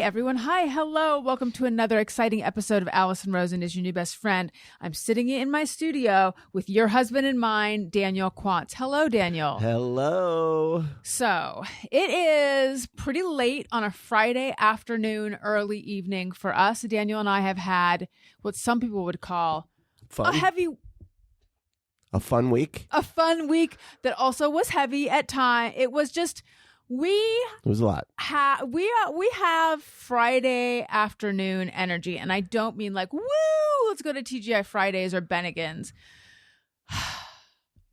everyone. Hi, hello. Welcome to another exciting episode of Alison Rosen is Your New Best Friend. I'm sitting in my studio with your husband and mine, Daniel Quantz. Hello, Daniel. Hello. So it is pretty late on a Friday afternoon, early evening for us. Daniel and I have had what some people would call a fun week. A fun week that also was heavy at times. It was just... It was a lot. We have Friday afternoon energy, and I don't mean like, woo, let's go to TGI Fridays or Bennigan's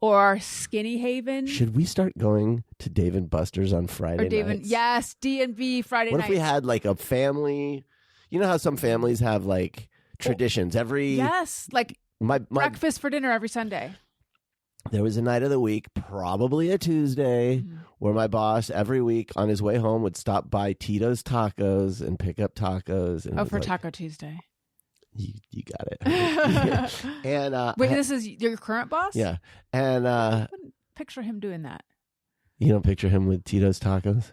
or Skinny Haven. Should we start going to Dave & Buster's on Friday nights? Yes, D&B Friday nights. What if we had like a family? You know how some families have like traditions breakfast for dinner every Sunday. There was a night of the week, probably a Tuesday, where my boss every week on his way home would stop by Tito's Tacos and pick up tacos. And for Taco Tuesday. You got it. And wait, this is your current boss? Yeah. And I wouldn't picture him doing that. You don't picture him with Tito's Tacos?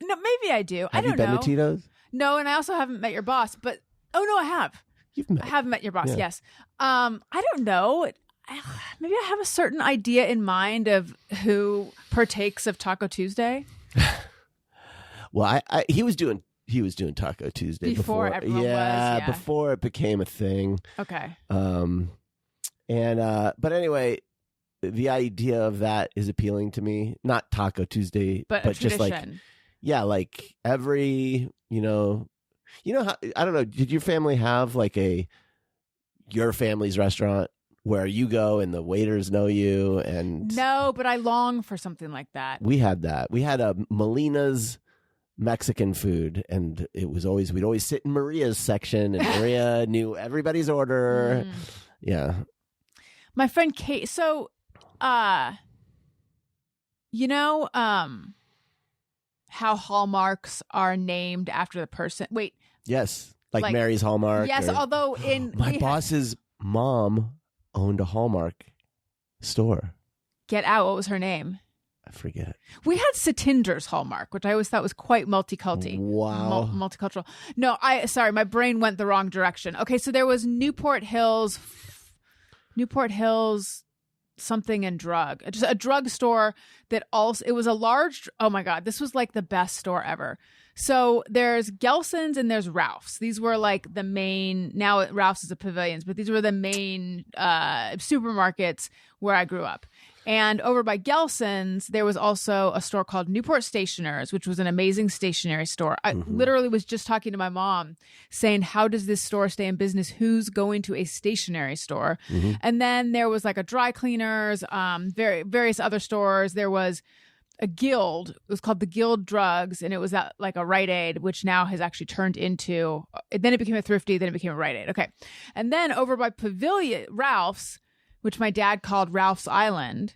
No, maybe I do. I don't know. Have you been to Tito's? No, and I also haven't met your boss, but I have. I have met your boss, yes. I don't know. Maybe I have a certain idea in mind of who partakes of Taco Tuesday. Well, he was doing Taco Tuesday before everyone was. Yeah, before it became a thing. Okay. But anyway, the idea of that is appealing to me. Not Taco Tuesday, but just like every how, I don't know. Did your family have like your family's restaurant where you go and the waiters know you? And no, but I long for something like that. We had that. We had a Molina's Mexican food, and we'd always sit in Maria's section, and Maria knew everybody's order. Yeah. My friend Kate. So, how Hallmarks are named after the person. Wait. Yes. Like Mary's Hallmark. Yes. Although my boss's mom owned a Hallmark store. Get out. What was her name? I forget. We had Satinder's Hallmark, which I always thought was quite multicultural. Wow. Multicultural. No, sorry, my brain went the wrong direction. Okay, so there was Newport Hills something and drug. Just a drug store that also, it was a large, oh my God, this was like the best store ever. So there's Gelson's and there's Ralph's. These were like the main, now Ralph's is a Pavilions, but these were the main supermarkets where I grew up. And over by Gelson's, there was also a store called Newport Stationers, which was an amazing stationery store. I literally was just talking to my mom saying, how does this store stay in business? Who's going to a stationery store? And then there was like a dry cleaners, various other stores. There was a Guild. It was called the Guild Drugs, and it was at like a Rite Aid, which now has actually turned into, then it became a Thrifty, then it became a Rite Aid. Okay. And then over by Pavilion, Ralph's, which my dad called Ralph's Island,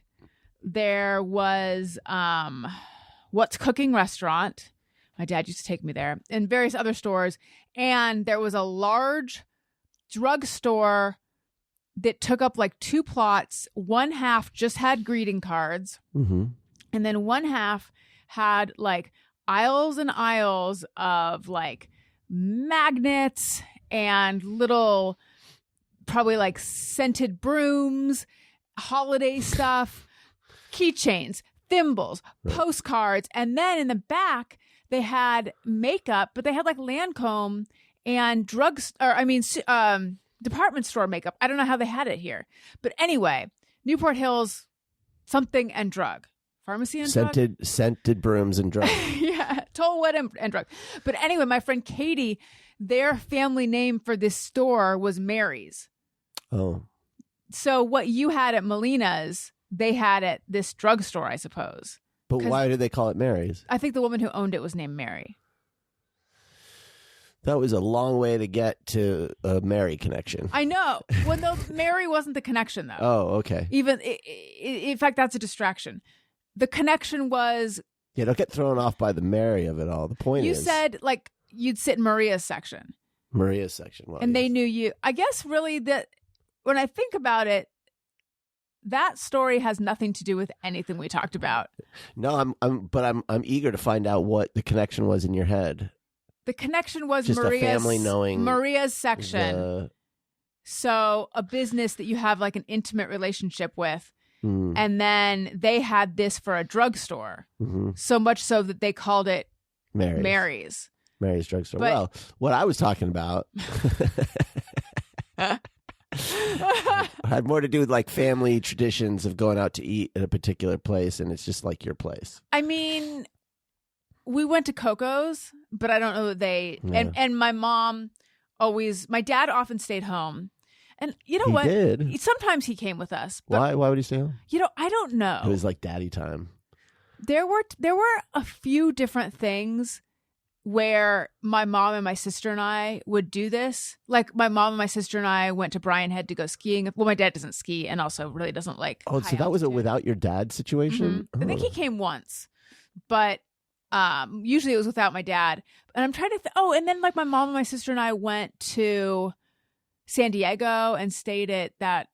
there was What's Cooking Restaurant. My dad used to take me there, and various other stores. And there was a large drugstore that took up like two plots. One half just had greeting cards. And then one half had like aisles and aisles of like magnets and little, probably like scented brooms, holiday stuff, keychains, thimbles, postcards. And then in the back, they had makeup, but they had like Lancome and department store makeup. I don't know how they had it here. But anyway, Newport Hills, something and drug. Pharmacy and drug? Scented brooms and drugs. Yeah, Toll Wood and drug. But anyway, my friend Katie, their family name for this store was Mary's. Oh. So what you had at Molina's, they had at this drugstore, I suppose. But why do they call it Mary's? I think the woman who owned it was named Mary. That was a long way to get to a Mary connection. I know. Well, no, Mary wasn't the connection, though. Oh, okay. In fact, that's a distraction. The connection was... Yeah, don't get thrown off by the Mary of it all. The point is... You said, like, you'd sit in Maria's section. Maria's section. Well, and they knew you. I guess, really, that when I think about it, that story has nothing to do with anything we talked about. No, I'm eager to find out what the connection was in your head. The connection was just a family knowing Maria's section. So a business that you have like an intimate relationship with. And then they had this for a drugstore. So much so that they called it Mary's drugstore. Well, what I was talking about had more to do with like family traditions of going out to eat at a particular place, and it's just like your place. I mean, we went to Coco's, but I don't know that they and my my dad often stayed home. And you know what? Did. Sometimes he came with us. Why would he stay home? You know, I don't know. It was like daddy time. There were a few different things where my mom and my sister and I would do this. Like my mom and my sister and I went to Bryan Head to go skiing. Well, my dad doesn't ski and also really doesn't like. Oh, so that was a without your dad situation? I think he came once, but usually it was without my dad. And I'm trying to and then like my mom and my sister and I went to San Diego and stayed at that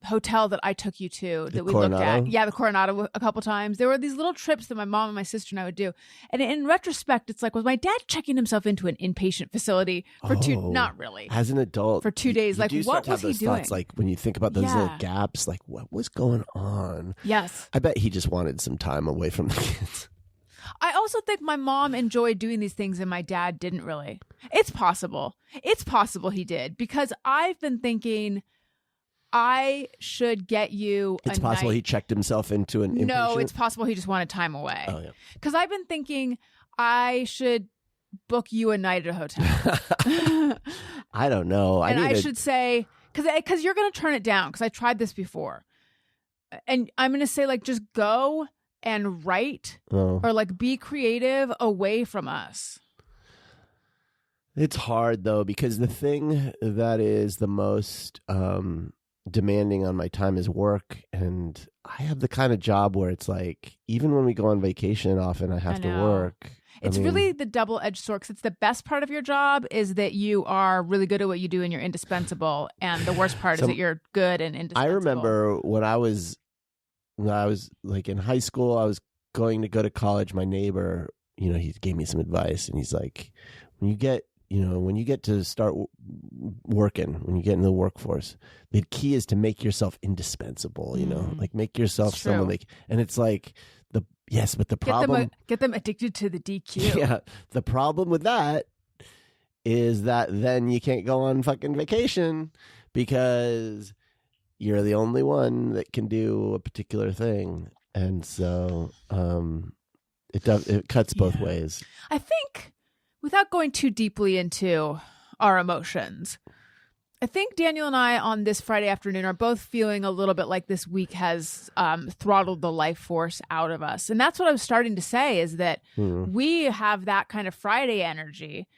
hotel that I took you to that we looked at. Yeah, the Coronado a couple times. There were these little trips that my mom and my sister and I would do. And in retrospect, it's like, was my dad checking himself into an inpatient facility for not really. As an adult. For 2 days. Like, what was he doing? Thoughts, like when you think about those little gaps, like what was going on? Yes. I bet he just wanted some time away from the kids. I also think my mom enjoyed doing these things and my dad didn't really. It's possible. It's possible he did, because I've been thinking I should get you It's possible he checked himself into an inpatient? No, it's possible he just wanted time away. Oh, yeah. Because I've been thinking I should book you a night at a hotel. I don't know. I should say, because you're going to turn it down, because I tried this before. And I'm going to say, like, just go and write or like be creative away from us. It's hard though, because the thing that is the most demanding on my time is work, and I have the kind of job where it's like even when we go on vacation often I have to work. It's really the double-edged sword, because it's the best part of your job is that you are really good at what you do and you're indispensable, and the worst part is that you're good and indispensable. I remember when I was like in high school, I was going to go to college. My neighbor, he gave me some advice, and he's like, when you get to start working, when you get in the workforce, the key is to make yourself indispensable, like make yourself someone like, and it's like but the problem, get them addicted to the DQ. Yeah. The problem with that is that then you can't go on fucking vacation because you're the only one that can do a particular thing. And so it cuts both ways. I think, without going too deeply into our emotions, I think Daniel and I on this Friday afternoon are both feeling a little bit like this week has throttled the life force out of us. And that's what I was starting to say, is that we have that kind of Friday energy.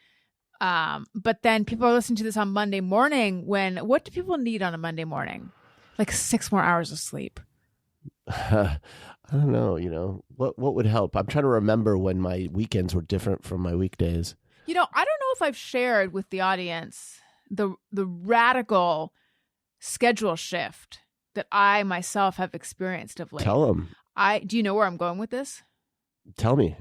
But then people are listening to this on Monday morning what do people need on a Monday morning? Like 6 more hours of sleep. I don't know, what would help? I'm trying to remember when my weekends were different from my weekdays. I don't know if I've shared with the audience the radical schedule shift that I myself have experienced of late. Tell them. Do you know where I'm going with this? Tell me.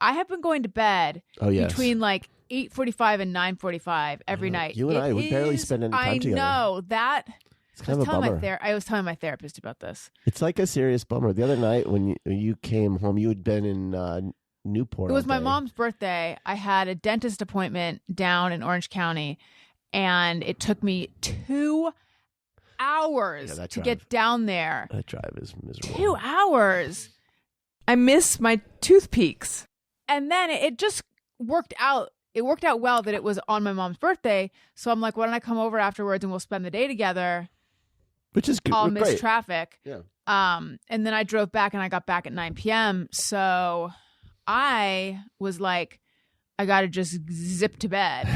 I have been going to bed between like 8:45 and 9:45 every night. You and I would barely spend any time together. I know that. It's kind of a bummer. I was telling my therapist about this. It's like a serious bummer. The other night when you came home, you had been in Newport. It was my mom's birthday. I had a dentist appointment down in Orange County, and it took me 2 hours to get down there. That drive is miserable. 2 hours. I miss my tooth peaks. And then it just worked out. It worked out well that it was on my mom's birthday. So I'm like, why don't I come over afterwards and we'll spend the day together? Which is good. I'll miss traffic. Yeah. And then I drove back, and I got back at 9 p.m. So I was like, I got to just zip to bed.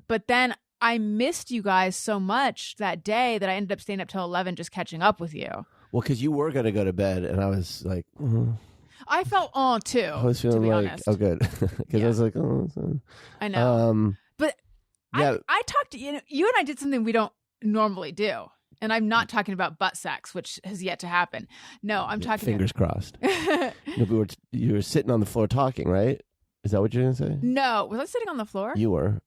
But then I missed you guys so much that day that I ended up staying up till 11 just catching up with you. Well, because you were going to go to bed, and I was like, I felt too. I was feeling like, honest. Oh, good. Because I was like, I know. But I talked to you. You and I did something we don't normally do. And I'm not talking about butt sex, which has yet to happen. No, I'm talking. Fingers crossed. You were sitting on the floor talking, right? Is that what you're going to say? No. Was I sitting on the floor? You were.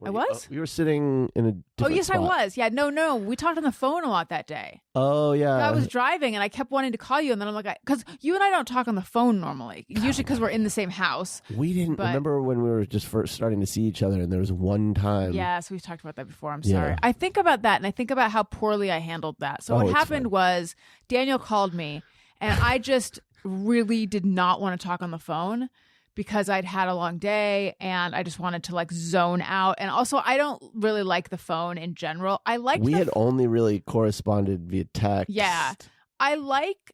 I was? You were sitting in a different yes, spot. I was. Yeah, no. We talked on the phone a lot that day. Oh, yeah. I was driving and I kept wanting to call you. And then I'm like, because you and I don't talk on the phone normally, usually because we're in the same house. We didn't remember when we were just first starting to see each other, and there was one time. Yes, we've talked about that before. I'm sorry. I think about that, and I think about how poorly I handled that. So what happened was Daniel called me, and I just really did not want to talk on the phone, because I'd had a long day and I just wanted to like zone out. And also, I don't really like the phone in general. We had only really corresponded via text. Yeah. I liked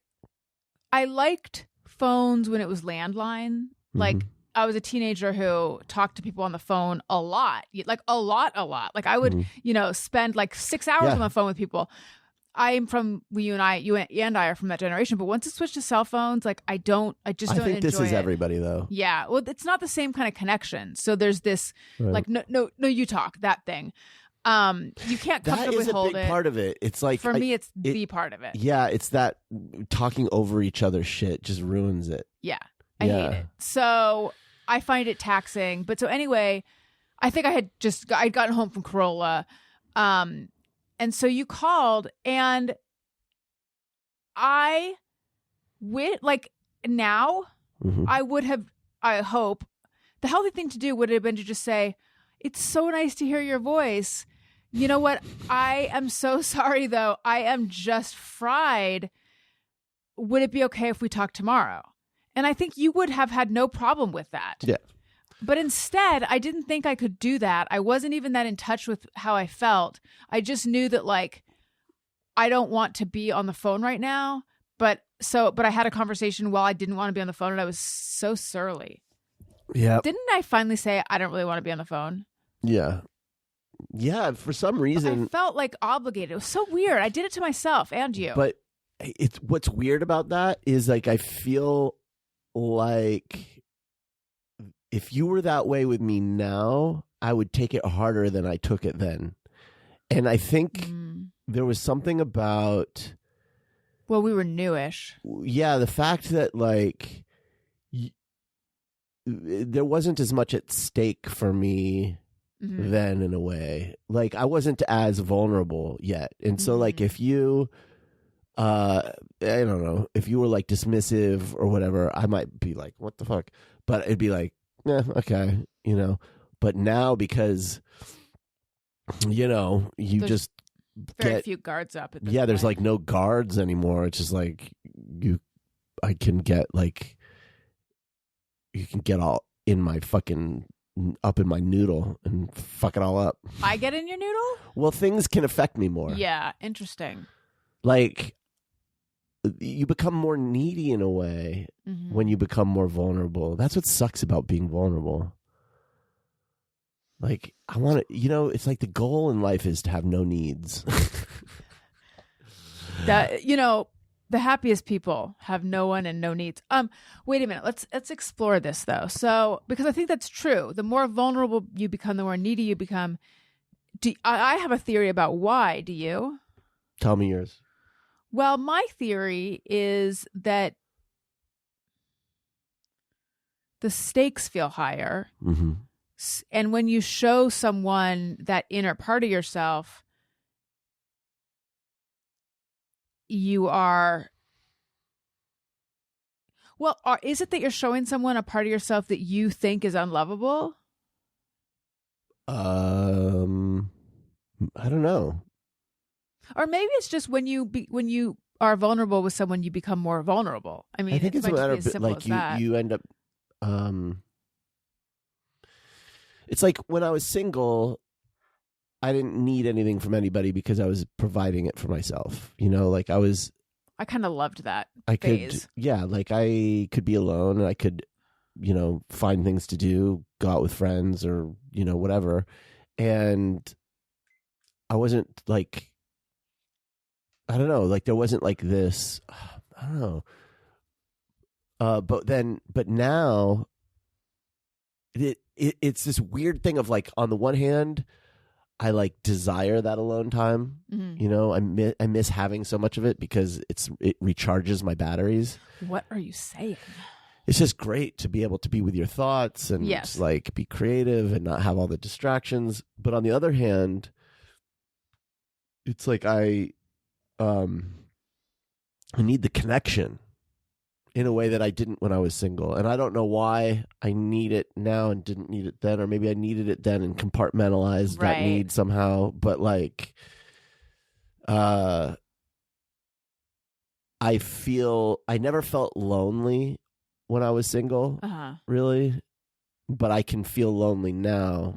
phones when it was landline. Like, I was a teenager who talked to people on the phone a lot. Like a lot. Like I would, spend like 6 hours on the phone with people. I'm from you and I are from that generation, but once it switched to cell phones, like I just don't enjoy it. I think this is everybody though. Yeah. Well, it's not the same kind of connection. So there's this like, no, you talk, that thing. You can't comfortably hold it. That is a big part of it. It's like, for me, it's the part of it. Yeah. It's that talking over each other's shit just ruins it. Yeah. I hate it. So I find it taxing. But so anyway, I think I'd gotten home from Corolla. And so you called, and I would have, I hope, the healthy thing to do would have been to just say, it's so nice to hear your voice. You know what? I am so sorry, though. I am just fried. Would it be okay if we talk tomorrow? And I think you would have had no problem with that. Yeah. But instead, I didn't think I could do that. I wasn't even that in touch with how I felt. I just knew that, like, I don't want to be on the phone right now. But I had a conversation while I didn't want to be on the phone, and I was so surly. Yeah. Didn't I finally say I don't really want to be on the phone? Yeah. Yeah. For some reason, I felt like obligated. It was so weird. I did it to myself and you. But what's weird about that is, like, I feel like if you were that way with me now, I would take it harder than I took it then. And I think there was something about... Well, we were newish. Yeah, the fact that, like, there wasn't as much at stake for me then, in a way. Like, I wasn't as vulnerable yet. And so, like, if you... I don't know, if you were, like, dismissive or whatever, I might be like, what the fuck? But it'd be like, okay, but now, because you there's just very few guards up at this there's point. like no guards anymore. It's just like I can get, like, you can get all in my fucking up in my noodle and fuck it all up. I get in your noodle? Well, things can affect me more. Yeah, interesting. Like, you become more needy in a way when you become more vulnerable. That's what sucks about being vulnerable. Like, I want to, it's like the goal in life is to have no needs. That, the happiest people have no one and no needs. Wait a minute. Let's explore this though. So, because I think that's true. The more vulnerable you become, the more needy you become. I have a theory about why. Do you? Tell me yours. Well, my theory is that the stakes feel higher. Mm-hmm. And when you show someone that inner part of yourself, you are... Well, is it that you're showing someone a part of yourself that you think is unlovable? I don't know. Or maybe it's just when you are vulnerable with someone, you become more vulnerable. I mean, I think it's a matter of, like, you end up. It's like when I was single, I didn't need anything from anybody because I was providing it for myself. Like I kind of loved that phase. Like I could be alone and I could, find things to do, go out with friends or, whatever. And I wasn't like, I don't know, like there wasn't like this, I don't know. But now it's this weird thing of, like, on the one hand, I, like, desire that alone time. Mm-hmm. I miss having so much of it because it recharges my batteries. What are you saying? it's just great to be able to be with your thoughts and Yes. like be creative and not have all the distractions. But on the other hand, it's like I need the connection in a way that I didn't when I was single. And I don't know why I need it now and didn't need it then, or maybe I needed it then and compartmentalized that need somehow. But like, I never felt lonely when I was single, really, but I can feel lonely now.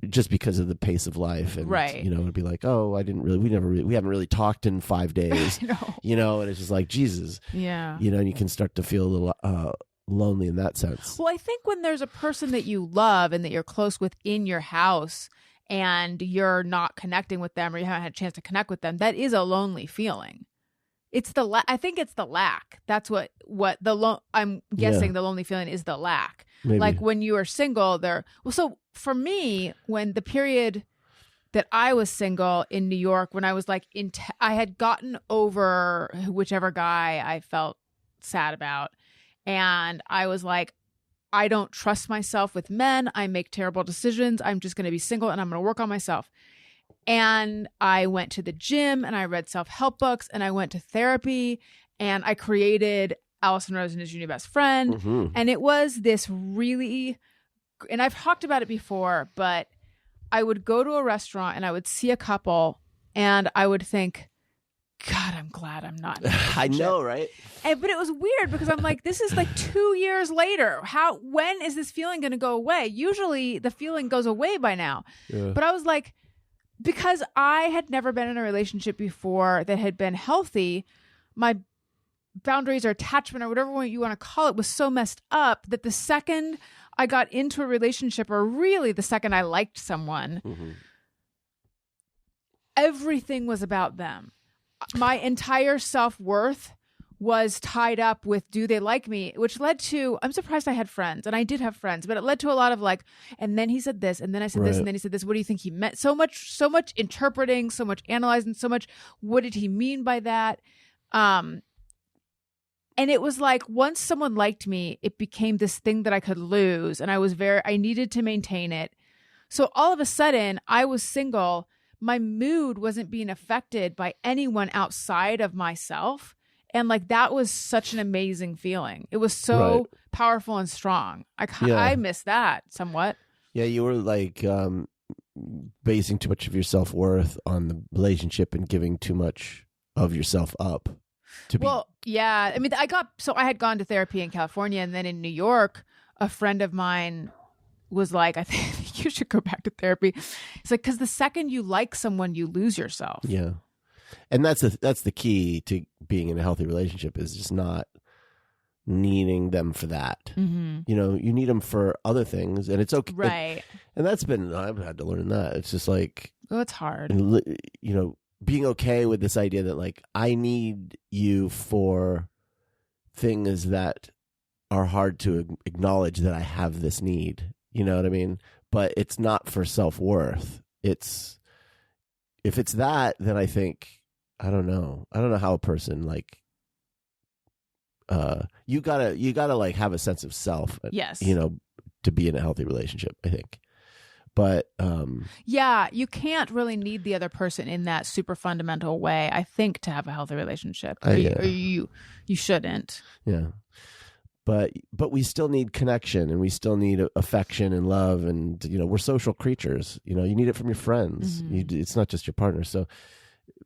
Just because of the pace of life, and it'd be like, oh, we haven't really talked in 5 days, and it's just like, Jesus, and you can start to feel a little lonely in that sense. Well, I think when there's a person that you love and that you're close with in your house, and you're not connecting with them, or you haven't had a chance to connect with them, that is a lonely feeling. It's I think it's the lack. That's what I'm guessing. The lonely feeling is the lack. Maybe. Like when you are single, so for me, when the period that I was single in New York, when I was like, I had gotten over whichever guy I felt sad about. And I was like, I don't trust myself with men. I make terrible decisions. I'm just going to be single and I'm going to work on myself. And I went to the gym and I read self-help books and I went to therapy and I created Alison Rosen is your new best friend. Mm-hmm. And it was this really, and I've talked about it before, but I would go to a restaurant and I would see a couple and I would think, God, I'm glad I'm not in a relationship. I know, right? But it was weird because I'm like, this is like 2 years later. When is this feeling going to go away? Usually the feeling goes away by now. Yeah. But I was like, because I had never been in a relationship before that had been healthy, my boundaries or attachment or whatever you want to call it was so messed up that the second I got into a relationship, or really the second I liked someone, everything was about them. My entire self-worth was tied up with, do they like me? Which led to, I'm surprised I had friends, and I did have friends, but it led to a lot of like, and then he said this, and then I said this, and then he said this. What do you think he meant? So much interpreting, so much analyzing, so much, what did he mean by that? And it was like, once someone liked me, it became this thing that I could lose. And I needed to maintain it. So all of a sudden I was single. My mood wasn't being affected by anyone outside of myself. And like, that was such an amazing feeling. It was so powerful and strong. I miss that somewhat. Yeah. You were like, basing too much of your self-worth on the relationship and giving too much of yourself up. Yeah. I mean, I had gone to therapy in California, and then in New York, a friend of mine was like, I think you should go back to therapy. It's like, because the second you like someone, you lose yourself. Yeah. And that's the key to being in a healthy relationship, is just not needing them for that. Mm-hmm. You need them for other things, and it's okay. Right. And I've had to learn that. It's just like, it's hard. Being okay with this idea that like, I need you for things that are hard to acknowledge that I have this need. You know what I mean? But it's not for self-worth. If it's that, then I think, I don't know how a person like, you gotta like have a sense of self. Yes. To be in a healthy relationship, I think. But yeah, you can't really need the other person in that super fundamental way, I think, to have a healthy relationship. Or you shouldn't. Yeah. But we still need connection, and we still need affection and love, and we're social creatures. You need it from your friends. Mm-hmm. It's not just your partner. So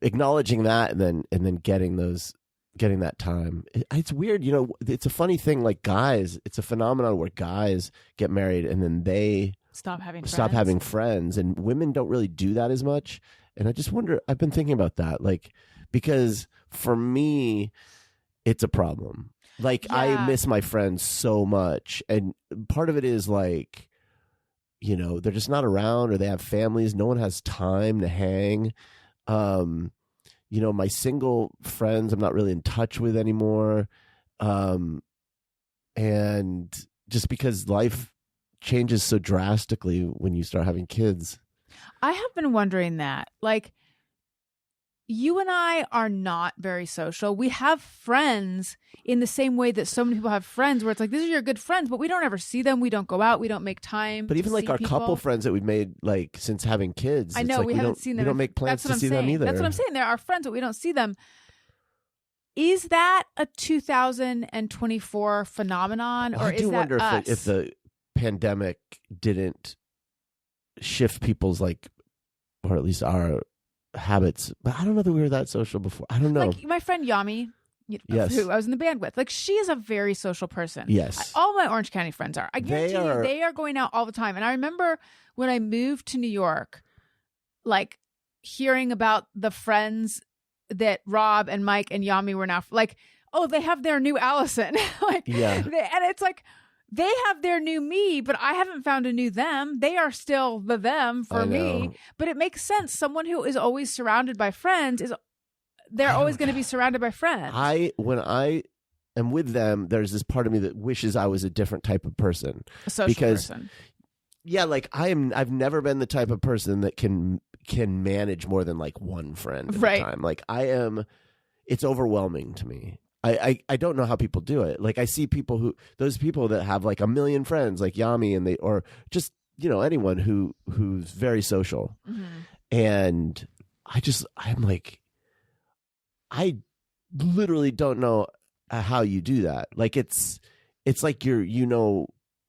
acknowledging that, and then getting that time. It's weird. It's a funny thing. Like guys, it's a phenomenon where guys get married and then they stop having friends, and women don't really do that as much. And I just wonder, I've been thinking about that, like, because for me, it's a problem. Like, I miss my friends so much. And part of it is like, they're just not around, or they have families. No one has time to hang. My single friends, I'm not really in touch with anymore. And just because life changes so drastically when you start having kids. I have been wondering that. Like, you and I are not very social. We have friends in the same way that so many people have friends where it's like, these are your good friends, but we don't ever see them. We don't go out. We don't make time. But even to like see our people. couple friends that we've made like since having kids. I know, like we haven't seen them. We don't make plans to see them either. That's what I'm saying. They're our friends, but we don't see them. Is that a 2024 phenomenon, or I is do that wonder us? if the pandemic didn't shift people's like, or at least our habits. But I don't know that we were that social before. I don't know. Like my friend Yami, Yes. who I was in the band with, like she is a very social person. Yes. All my Orange County friends are. I guarantee you, they are going out all the time. And I remember when I moved to New York, like hearing about the friends that Rob and Mike and Yami were now like, oh, they have their new Alison. Like, Yeah. and it's like, they have their new me, but I haven't found a new them. They are still the them for me. But it makes sense. Someone who is always surrounded by friends they're always going to be surrounded by friends. When I am with them, there's this part of me that wishes I was a different type of person. A social person. Yeah, like I've never been the type of person that can manage more than like one friend at a time. Like it's overwhelming to me. I don't know how people do it. Like I see those people that have like a million friends, like Yami, or just, anyone who's very social. Mm-hmm. And I'm like, I literally don't know how you do that. Like it's like you're,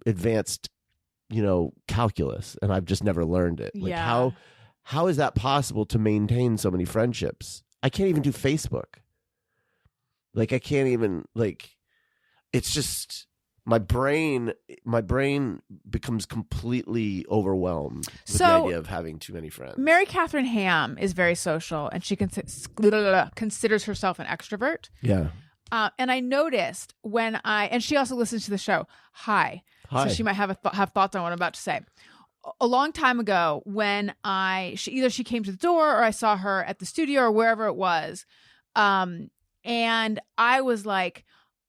advanced, calculus, and I've just never learned it. Like how is that possible to maintain so many friendships? I can't even do Facebook. Like I can't even it's just my brain becomes completely overwhelmed with the idea of having too many friends. Mary Catherine Ham is very social, and she considers herself an extrovert. Yeah. And I noticed and she also listens to the show. Hi. So she might have thoughts on what I'm about to say. A long time ago, when she came to the door or I saw her at the studio or wherever it was, and I was like,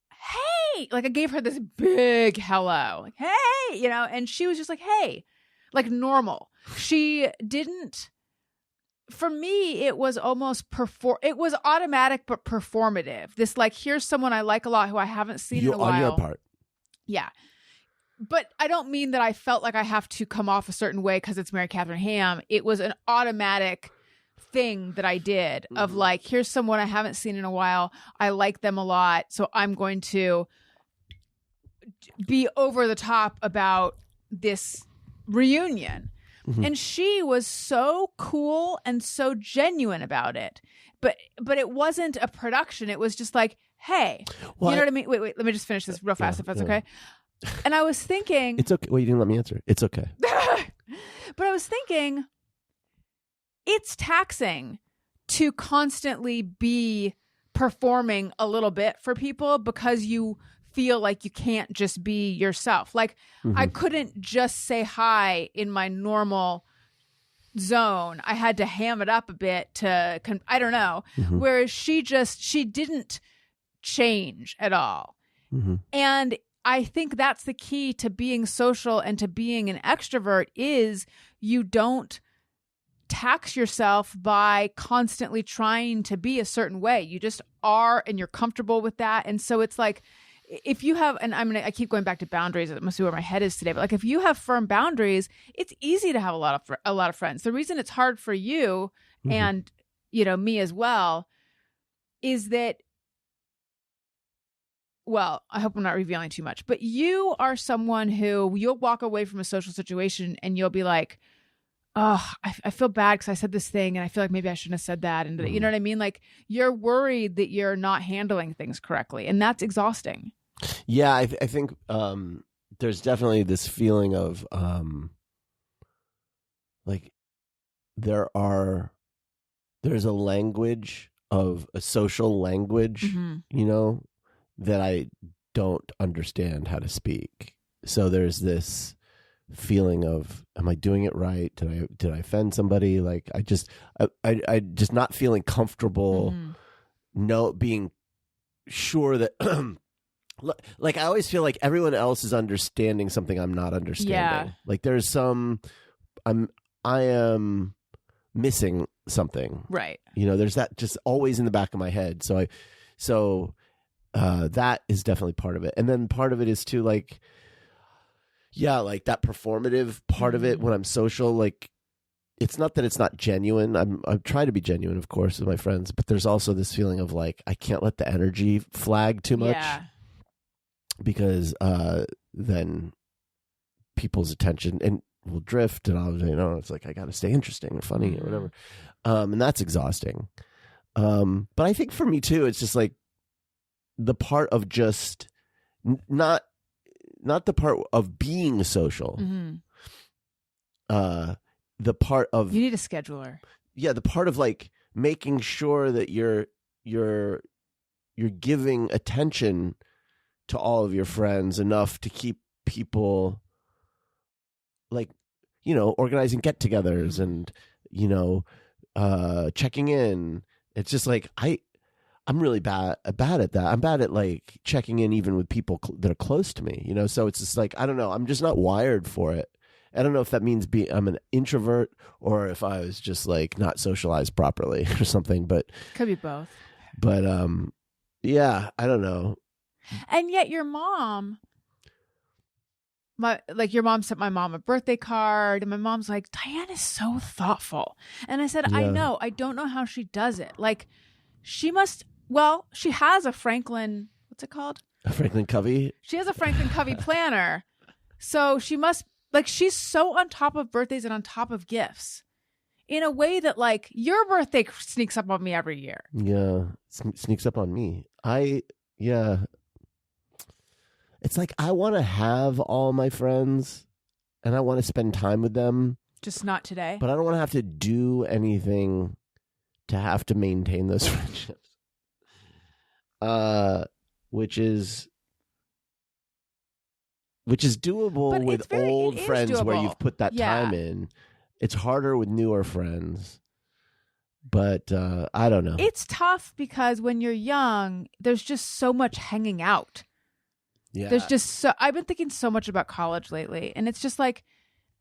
hey, like I gave her this big hello, like, hey, and she was just like, hey, like normal. She didn't, for me, it was almost it was automatic, but performative. This like, here's someone I like a lot who I haven't seen in a while. On your part. Yeah. But I don't mean that I felt like I have to come off a certain way because it's Mary Catherine Ham. It was an automatic thing that I did of like, here's someone I haven't seen in a while. I like them a lot. So I'm going to be over the top about this reunion. Mm-hmm. And she was so cool and so genuine about it. But it wasn't a production. It was just like, hey, you know what I mean? Wait, let me just finish this real fast if that's okay. And I was thinking... It's okay. Well, you didn't let me answer. It's okay. But I was thinking, it's taxing to constantly be performing a little bit for people because you feel like you can't just be yourself. Like, I couldn't just say hi in my normal zone. I had to ham it up a bit to... I don't know. Mm-hmm. Whereas she didn't change at all. Mm-hmm. And... I think that's the key to being social and to being an extrovert is you don't tax yourself by constantly trying to be a certain way. You just are, and you're comfortable with that. And so it's like, if you have, and I keep going back to boundaries. It must be where my head is today. But like, if you have firm boundaries, it's easy to have a lot of friends. The reason it's hard for you and, me as well, is that, well, I hope I'm not revealing too much, but you are someone who you'll walk away from a social situation and you'll be like, oh, I feel bad because I said this thing and I feel like maybe I shouldn't have said that. And you know what I mean? Like you're worried that you're not handling things correctly, and that's exhausting. Yeah, I think there's definitely this feeling of like there's a language of a social language, that I don't understand how to speak. So there's this feeling of, am I doing it right? Did I offend somebody? Like I just not feeling comfortable, being sure that like I always feel like everyone else is understanding something I'm not understanding. Yeah. Like there's I am missing something. Right. You know, there's that just always in the back of my head. So that is definitely part of it. And then part of it is too, like, yeah, like that performative part of it when I'm social, like, it's not that it's not genuine. I'm trying to be genuine, of course, with my friends, but there's also this feeling of like, I can't let the energy flag too much because then people's attention and will drift, and I'll, you know, it's like, I got to stay interesting or funny or whatever. And that's exhausting. But I think for me too, it's just like the part of just not the part of being social. The part of, you need a scheduler. Yeah, the part of like making sure that you're giving attention to all of your friends enough to keep people, like, you know, organizing get-togethers and, you know, checking in. It's just like I'm really bad at that. I'm bad at like checking in even with people that are close to me, you know. So it's just like, I don't know. I'm just not wired for it. I don't know if that means I'm an introvert or if I was just like not socialized properly or something, but could be both. But yeah, I don't know. And yet your mom, your mom sent my mom a birthday card, and my mom's like, Diane is so thoughtful. And I said, I know, I don't know how she does it. Like, she has a Franklin, what's it called? A Franklin Covey? She has a Franklin Covey planner. So she must, like, she's so on top of birthdays and on top of gifts in a way that, like, your birthday sneaks up on me every year. Yeah, sneaks up on me. It's like, I want to have all my friends and I want to spend time with them. Just not today. But I don't want to have to do anything to have to maintain those friendships. Which is doable with old friends where you've put that time in. It's harder with newer friends. But I don't know. It's tough because when you're young, there's just so much hanging out. Yeah. There's just I've been thinking so much about college lately, and it's just like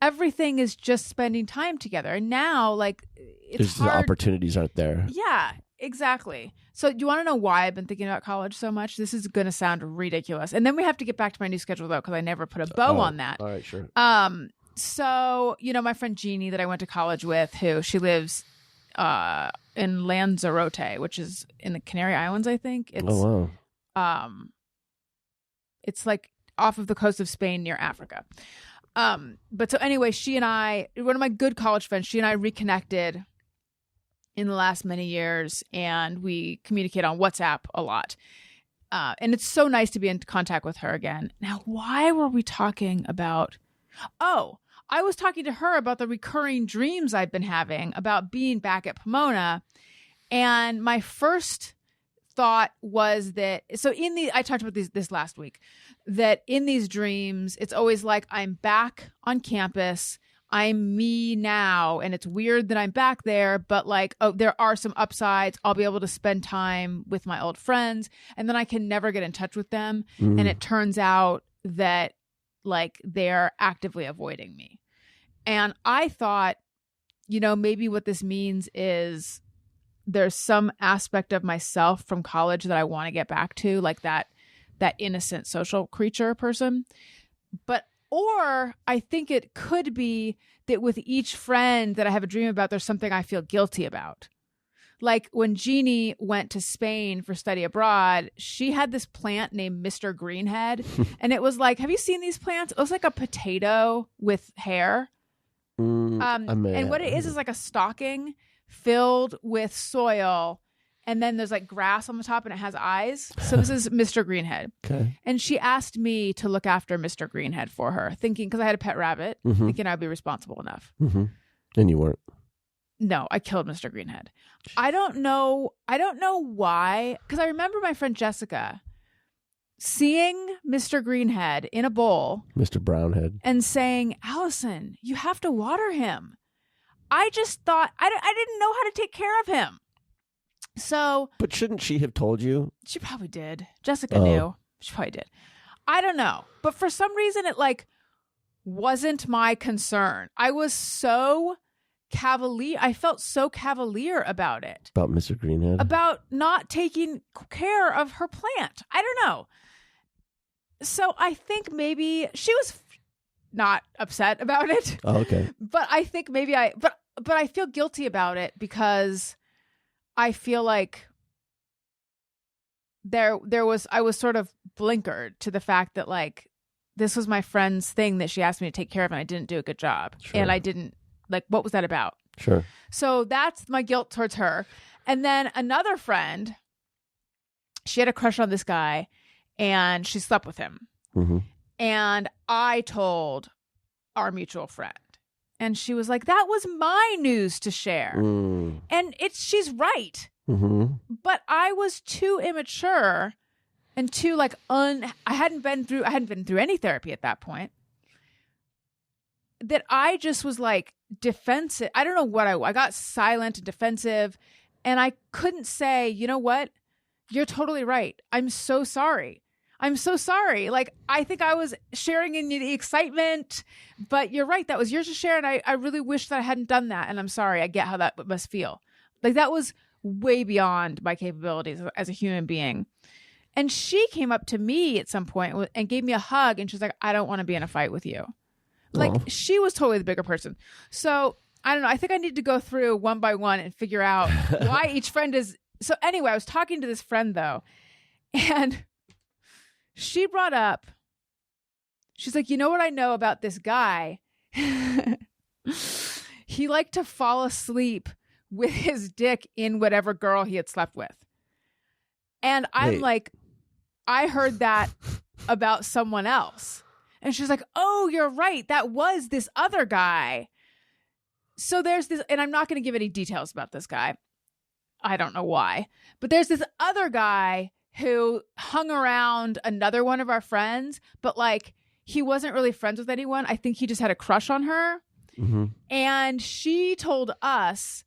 everything is just spending time together. And now, like, it's hard. The opportunities aren't there. Yeah, exactly. So do you want to know why I've been thinking about college so much? This is going to sound ridiculous. And then we have to get back to my new schedule, though, because I never put a bow on that. All right, sure. So, you know, my friend Jeannie that I went to college with, she lives in Lanzarote, which is in the Canary Islands, I think. Oh, wow. It's like off of the coast of Spain near Africa. But so anyway, she and I, one of my good college friends, she and I reconnected in the last many years, and we communicate on WhatsApp a lot. And it's so nice to be in contact with her again. Now, why were we talking about? Oh, I was talking to her about the recurring dreams I've been having about being back at Pomona. And my first thought was that, I talked about this last week, that in these dreams, it's always like I'm back on campus, I'm me now, and it's weird that I'm back there, but like, oh, there are some upsides. I'll be able to spend time with my old friends, and then I can never get in touch with them. And it turns out that, like, they're actively avoiding me. And I thought, you know, maybe what this means is there's some aspect of myself from college that I want to get back to, like that innocent social creature person. Or I think it could be that with each friend that I have a dream about, there's something I feel guilty about. Like when Jeannie went to Spain for study abroad, she had this plant named Mr. Greenhead. And it was like, have you seen these plants? It was like a potato with hair. And what it is like a stocking filled with soil, and then there's like grass on the top, and it has eyes. So this is Mr. Greenhead. Okay. And she asked me to look after Mr. Greenhead for her, thinking, because I had a pet rabbit, thinking I'd be responsible enough. And you weren't. No, I killed Mr. Greenhead. I don't know why, because I remember my friend Jessica seeing Mr. Greenhead in a bowl, Mr. Brownhead, and saying, Alison, you have to water him. I just thought, I didn't know how to take care of him. So, but shouldn't she have told you? She probably did. Jessica knew. She probably did. I don't know. But for some reason, it like wasn't my concern. I was so cavalier. I felt so cavalier about it. About Mr. Greenhead? About not taking care of her plant. I don't know. So I think maybe she was not upset about it. Oh, okay. But I think maybe but I feel guilty about it because I feel like I was sort of blinkered to the fact that like this was my friend's thing that she asked me to take care of and I didn't do a good job. Sure. And I didn't, like, what was that about? Sure. So that's my guilt towards her. And then another friend, she had a crush on this guy and she slept with him. Mm-hmm. And I told our mutual friend. And she was like, that was my news to share. Mm. And she's right. Mm-hmm. But I was too immature and too like I hadn't been through any therapy at that point. That I just was like defensive. I don't know what I got silent and defensive. And I couldn't say, you know what? You're totally right. I'm so sorry. I'm so sorry. Like, I think I was sharing in the excitement, but you're right. That was yours to share. And I really wish that I hadn't done that. And I'm sorry. I get how that must feel. Like, that was way beyond my capabilities as a human being. And she came up to me at some point and gave me a hug. And she's like, I don't want to be in a fight with you. Like, she was totally the bigger person. So I don't know. I think I need to go through one by one and figure out why each friend is. So anyway, I was talking to this friend though, and she brought up, she's like, you know what I know about this guy? He liked to fall asleep with his dick in whatever girl he had slept with. And I'm like, I heard that about someone else. And she's like, oh, you're right. That was this other guy. So there's this, and I'm not going to give any details about this guy. I don't know why. But there's this other guy who hung around another one of our friends, but like he wasn't really friends with anyone. I think he just had a crush on her. Mm-hmm. And she told us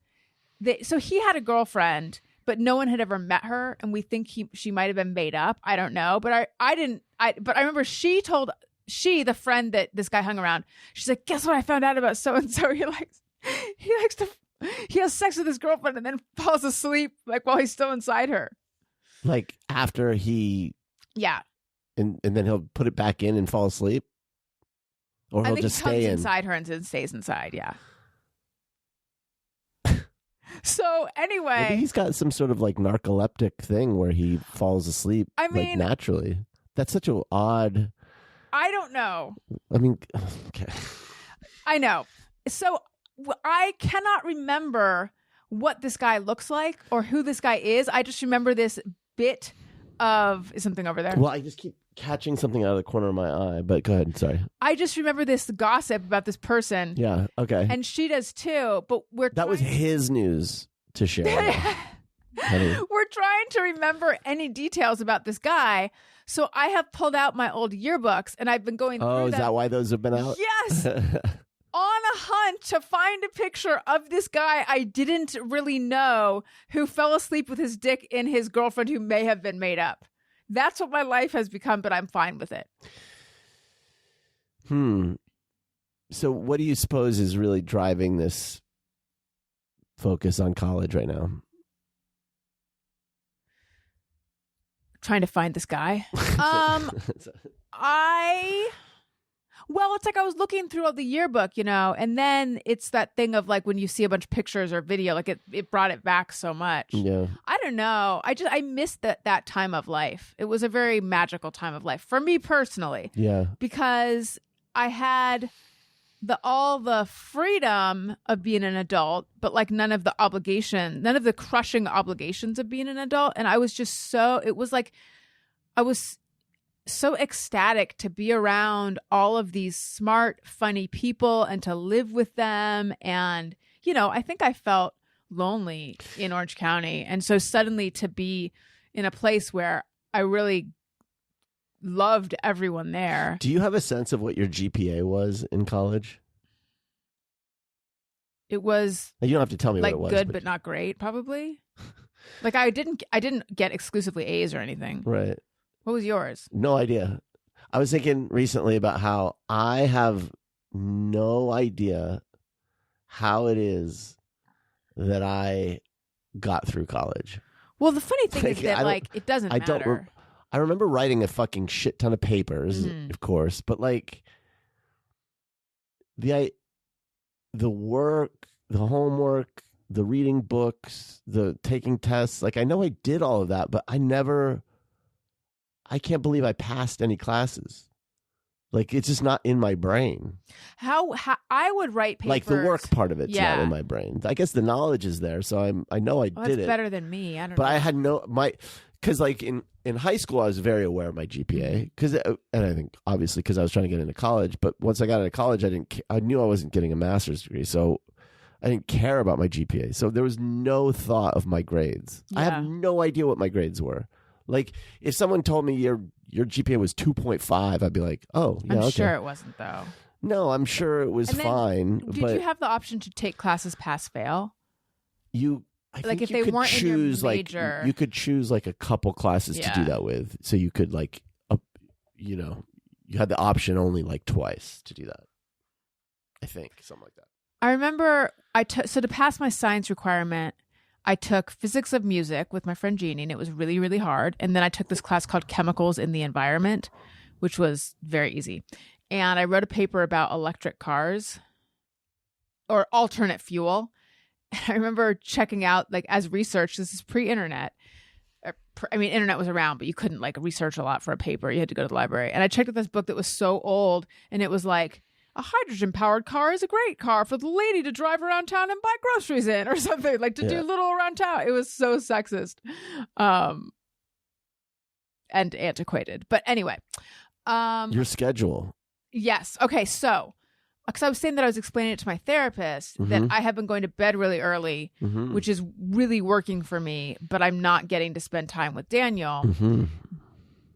that, so he had a girlfriend, but no one had ever met her. And we think she might have been made up. I don't know. But but I remember the friend that this guy hung around, she's like, guess what I found out about so-and-so? He has sex with his girlfriend and then falls asleep like while he's still inside her. Like after he, yeah, and then he'll put it back in and fall asleep, or he'll just stay inside her and then stays inside. Yeah. So anyway, maybe he's got some sort of like narcoleptic thing where he falls asleep. I mean, like naturally. That's such an odd. I don't know. I mean, okay. I know. So I cannot remember what this guy looks like or who this guy is. I just remember this bit of, is something over there? Well, I just keep catching something out of the corner of my eye, but go ahead. Sorry. I just remember this gossip about this person. Yeah. Okay. And she does too, but that was his news to share. We're trying to remember any details about this guy. So I have pulled out my old yearbooks and I've been going through them. Oh, is that why those have been out? Yes. On a hunt to find a picture of this guy I didn't really know who fell asleep with his dick in his girlfriend who may have been made up. That's what my life has become, but I'm fine with it. So what do you suppose is really driving this focus on college right now? Trying to find this guy. Well, it's like I was looking through all the yearbook, and then it's that thing of like when you see a bunch of pictures or video, like it brought it back so much. Yeah. I don't know. I missed that time of life. It was a very magical time of life for me personally. Yeah. Because I had all the freedom of being an adult, but like none of the crushing obligations of being an adult. And I was just it was like I was so ecstatic to be around all of these smart, funny people and to live with them. And, I think I felt lonely in Orange County. And so suddenly to be in a place where I really loved everyone there. Do you have a sense of what your GPA was in college? It was, you don't have to tell me like what it was. Good, but not great, probably. Like I didn't get exclusively A's or anything. Right. What was yours? No idea. I was thinking recently about how I have no idea how it is that I got through college. Well, the funny thing is that like it doesn't matter. I remember writing a fucking shit ton of papers, of course, but like the work, the homework, the reading books, the taking tests, like I know I did all of that, but I can't believe I passed any classes. Like it's just not in my brain. How I would write papers. Like the work part of it's not in my brain. I guess the knowledge is there, so I know I did it. That's better than me. I don't know. But I had because like in high school I was very aware of my GPA and I think obviously because I was trying to get into college. But once I got into college, I knew I wasn't getting a master's degree, so I didn't care about my GPA. So there was no thought of my grades. Yeah. I have no idea what my grades were. Like if someone told me your GPA was 2.5, I'd be like, oh, yeah, I'm sure it wasn't though. No, I'm sure it was fine. Did you have the option to take classes pass fail? I think if you they could weren't choose in your major, you could choose like a couple classes to do that with. So you could you had the option only like twice to do that. I think something like that. I remember so to pass my science requirement, I took physics of music with my friend Jeannie, and it was really, really hard. And then I took this class called Chemicals in the Environment, which was very easy. And I wrote a paper about electric cars or alternate fuel. And I remember checking out, like, as research, this is pre-internet. Internet was around, but you couldn't, like, research a lot for a paper. You had to go to the library. And I checked out this book that was so old, and it was like, a hydrogen-powered car is a great car for the lady to drive around town and buy groceries in, or something, like to do little around town. It was so sexist and antiquated. But anyway. Your schedule. Yes. Okay, so, because I was saying that I was explaining it to my therapist, that I have been going to bed really early, which is really working for me, but I'm not getting to spend time with Daniel.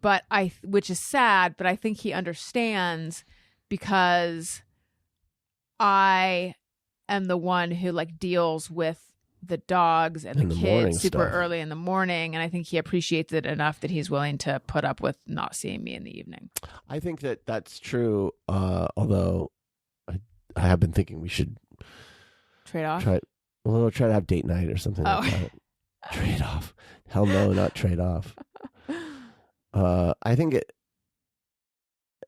But which is sad, but I think he understands, because I am the one who like deals with the dogs and the kids super early in the morning. And I think he appreciates it enough that he's willing to put up with not seeing me in the evening. I think that that's true. Although I have been thinking we should trade off. Try to have date night or something like that. Trade off. Hell no, not trade off. I think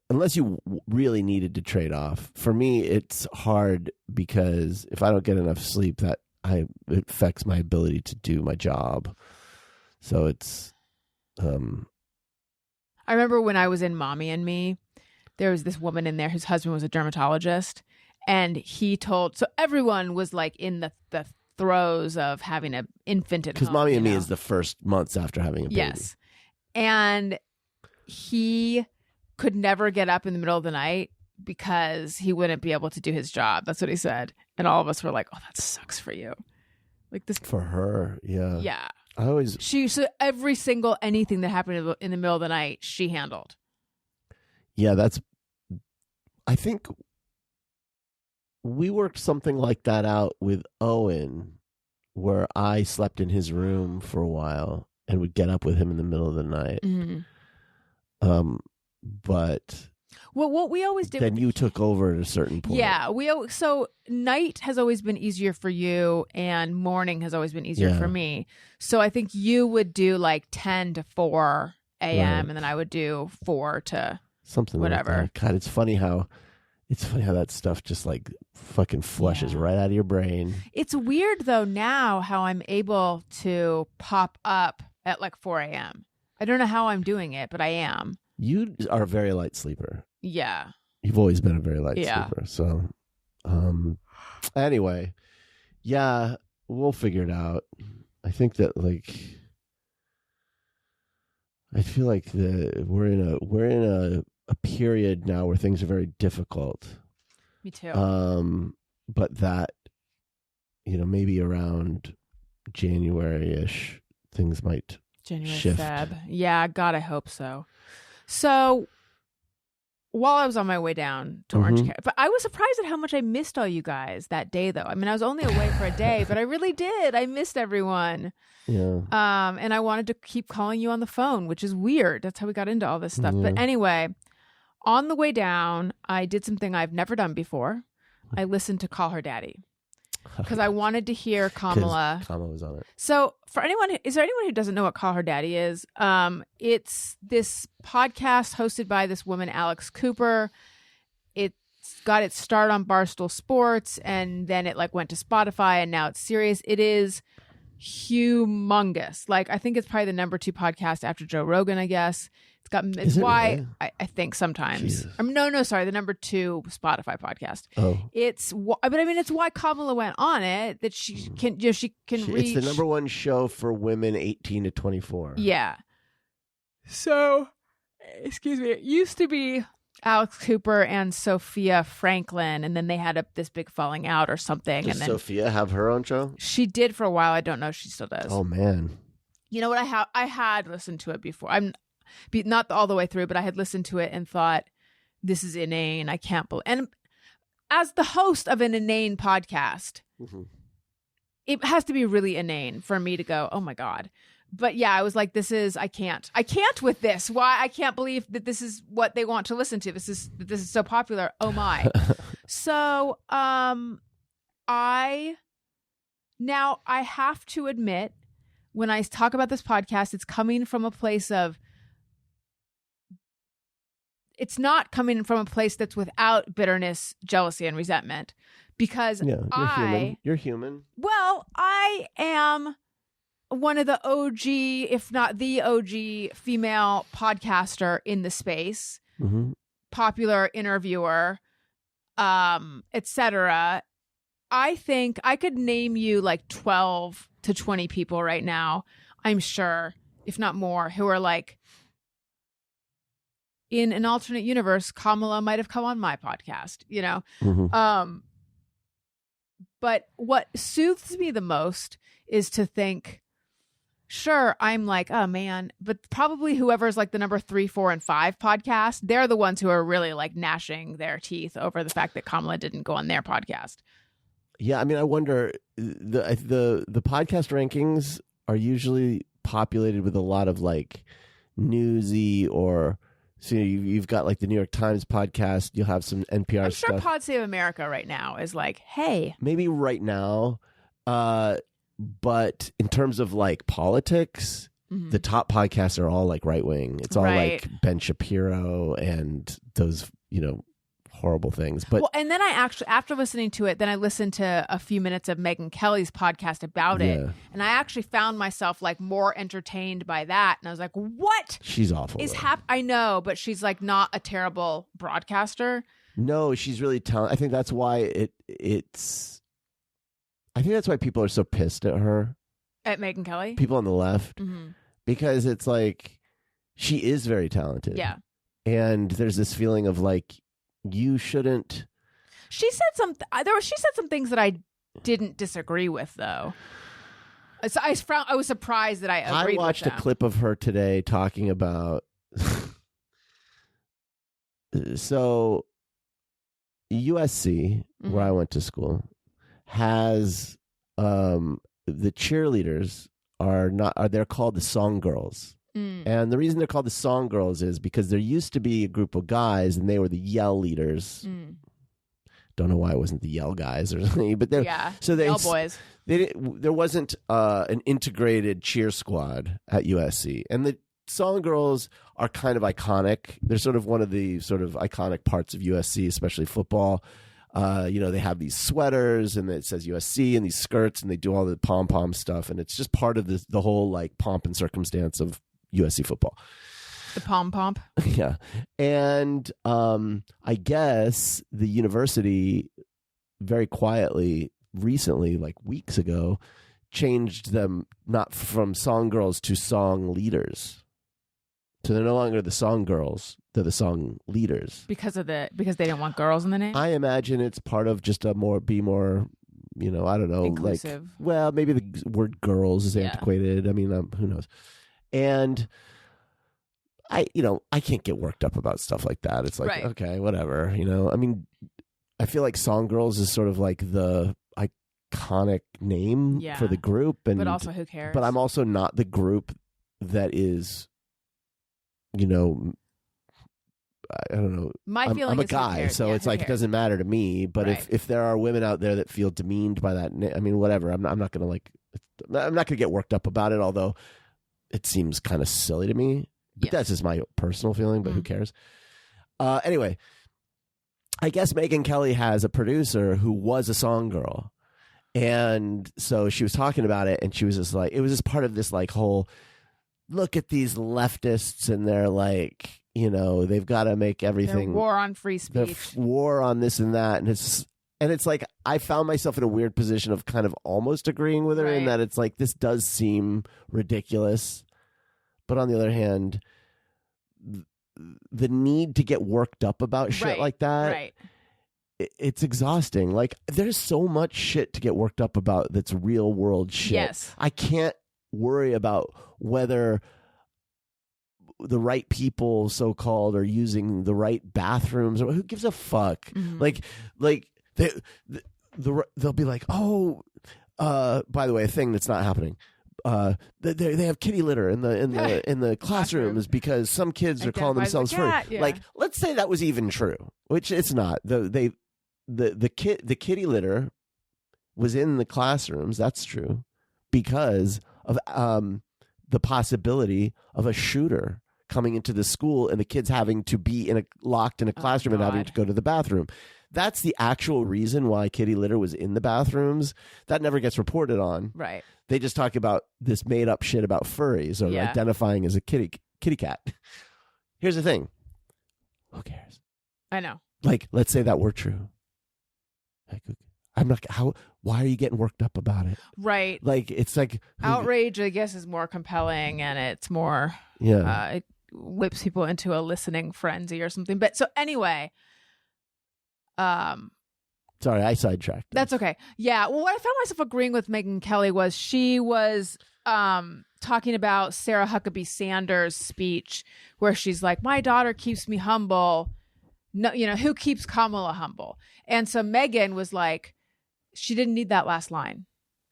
unless you really needed to trade off. For me, it's hard because if I don't get enough sleep, it affects my ability to do my job. So it's. I remember when I was in Mommy and Me, there was this woman in there whose husband was a dermatologist, and so everyone was like in the throes of having an infant at home. Because Mommy and Me is the first months after having a baby. Yes, and he could never get up in the middle of the night because he wouldn't be able to do his job. That's what he said. And all of us were like, oh, that sucks for you. Like this. For her, yeah. Yeah. So every single anything that happened in the middle of the night, she handled. Yeah, I think we worked something like that out with Owen, where I slept in his room for a while and would get up with him in the middle of the night. But what we always did. Then you took over at a certain point. Yeah, so night has always been easier for you, and morning has always been easier for me. So I think you would do like 10 to 4 a.m. and then I would do 4 to something whatever. Like that. God, it's funny how that stuff just like fucking flushes right out of your brain. It's weird though now how I'm able to pop up at like 4 a.m. I don't know how I'm doing it, but I am. You are a very light sleeper. Yeah. You've always been a very light sleeper. So, anyway, yeah, we'll figure it out. I think that I feel like we're in a period now where things are very difficult. Me too. But that, maybe around January-ish, things might shift. Feb. Yeah, God, I hope so. So while I was on my way down to Orange County, but I was surprised at how much I missed all you guys that day, though. I mean, I was only away for a day, but I really did. I missed everyone. Yeah. And I wanted to keep calling you on the phone, which is weird. That's how we got into all this stuff. But anyway, on the way down, I did something I've never done before. I listened to Call Her Daddy. because I wanted to hear Kamala. Kamala was on it. So is there anyone who doesn't know what Call Her Daddy is? It's this podcast hosted by this woman, Alex Cooper. It's got its start on Barstool Sports, and then it like went to Spotify, and now it's Sirius. It is humongous. Like, I think it's probably the number 2 podcast after Joe Rogan, I guess. It's why really? I think sometimes. Jesus. Sorry, the number 2 Spotify podcast. Oh, But I mean, it's why Kamala went on it, that she can reach. It's the number 1 show for women 18 to 24. Yeah. So, excuse me, it used to be Alex Cooper and Sophia Franklin, and then they had this big falling out or something. Does and then Sophia have her own show? She did for a while. I don't know if she still does. Oh man. You know what? I had listened to it before. Not all the way through, but I had listened to it and thought, this is inane. I can't believe. And as the host of an inane podcast, it has to be really inane for me to go, oh my God. But yeah, I was like, I can't with this. Why? I can't believe that this is what they want to listen to. This is so popular. Oh my. So, I have to admit, when I talk about this podcast, it's coming from a place of, it's not coming from a place that's without bitterness, jealousy, and resentment, because You're human. Well, I am one of the OG, if not the OG, female podcaster in the space, popular interviewer, etc. I think I could name you like 12 to 20 people right now, I'm sure, if not more, who are like, in an alternate universe, Kamala might have come on my podcast, you know? But what soothes me the most is to think, sure, I'm like, oh man, but probably whoever's like the number 3, 4, and 5 podcast, they're the ones who are really like gnashing their teeth over the fact that Kamala didn't go on their podcast. Yeah, I mean, I wonder, the podcast rankings are usually populated with a lot of like newsy or, so you've got like the New York Times podcast, you'll have some NPR I'm stuff. sure Pod Save America right now is like, hey. Maybe right now, but in terms of like politics, the top podcasts are all like right wing. It's all like Ben Shapiro and those, horrible things. But and then I actually, after listening to it, then I listened to a few minutes of Megyn Kelly's podcast about it, and I actually found myself like more entertained by that. And I was like, "What? She's awful. I know, but she's like not a terrible broadcaster. No, she's really talented. I think that's why it's. I think that's why people are so pissed at her. At Megyn Kelly, people on the left, because it's like she is very talented. Yeah, and there's this feeling of like, you shouldn't. She said some things that I didn't disagree with, though. So I was surprised that I agreed with them. I watched a clip of her today talking about. So, USC, where I went to school, has the cheerleaders they're called the Song Girls. And the reason they're called the Song Girls is because there used to be a group of guys and they were the yell leaders. Don't know why it wasn't the yell guys or something, but yell boys. There wasn't an integrated cheer squad at USC, and the Song Girls are kind of iconic. They're sort of one of the sort of iconic parts of USC, especially football. They have these sweaters and it says USC and these skirts and they do all the pom-pom stuff, and it's just part of the whole like pomp and circumstance of USC football. The pom-pom. Yeah. And I guess the university very quietly recently, like weeks ago, changed them not from Song Girls to Song Leaders. So they're no longer the Song Girls, they're the Song Leaders. Because they didn't want girls in the name? I imagine it's part of just I don't know, inclusive. Like, well, maybe the word girls is antiquated. I mean, who knows? And I can't get worked up about stuff like that. It's like, okay, whatever, I mean, I feel like Song Girls is sort of like the iconic name for the group. But also, who cares? But I'm also not the group that is, I don't know. My feeling I'm a is guy, so it's like it doesn't matter to me. But Right. if there are women out there that feel demeaned by that, I mean, whatever. I'm not gonna I'm not gonna get worked up about it. Although it seems kind of silly to me. But that's just my personal feeling. But who cares? Anyway, I guess Megyn Kelly has a producer who was a song girl. And so she was talking about it, and she was just like, it was just part of this like whole, look at these leftists, and they're like, you know, they've got to make everything Their war on free speech, war on this and that, and it's like I found myself in a weird position of kind of almost agreeing with her in that it's like this does seem ridiculous, but on the other hand, the need to get worked up about shit like that. It's exhausting. Like, there's so much shit to get worked up about that's real world shit. Yes. I can't worry about whether the right people, so-called, are using the right bathrooms, or who gives a fuck? Mm-hmm. Like they'll be like, oh, by the way, a thing that's not happening. They have kitty litter in the classrooms because some kids are calling themselves furry. Like, let's say that was even true, which it's not. The kitty litter was in the classrooms. That's true because of the possibility of a shooter coming into the school and the kids having to be locked in a classroom and having to go to the bathroom. That's the actual reason why kitty litter was in the bathrooms. That never gets reported on. Right. They just talk about this made up shit about furries or identifying as a kitty cat. Here's the thing. Who cares? I know. Like, let's say that were true. Like, I'm not. Why are you getting worked up about it? Right. Like, it's like outrage, I guess, is more compelling, and it's more. Yeah. It whips people into a listening frenzy or something. But so anyway. Sorry, I sidetracked. That's okay. Yeah. Well, what I found myself agreeing with Megyn Kelly was she was talking about Sarah Huckabee Sanders' speech where she's like, my daughter keeps me humble. No, you know, who keeps Kamala humble? And so Megyn was like, she didn't need that last line.